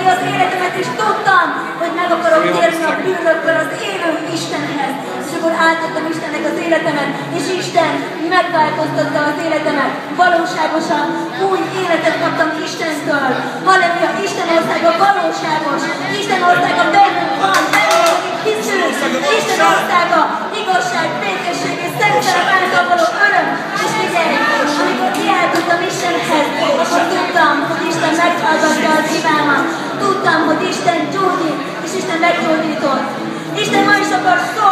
gyógyítani az életemet, és tudtam, hogy meg akarok térni a bűnökből az élő Istenhez. És akkor átadtam Istennek az életemet, és Isten megváltoztatta az életemet. Valóságosan új életet kaptam Istentől. Halleluja, Isten országa valóságos. Isten országa bennünk van, bennünk, akik hiszünk. Isten országa igazság, békesség és szeretet által való öröm. És figyelj, amikor kiáltottam Istenhez, akkor tudtam, hogy Isten meghallgatta az imámat. Tudtam, hogy Isten gyógyít, és Isten meggyógyított. Isten ma is akar szólni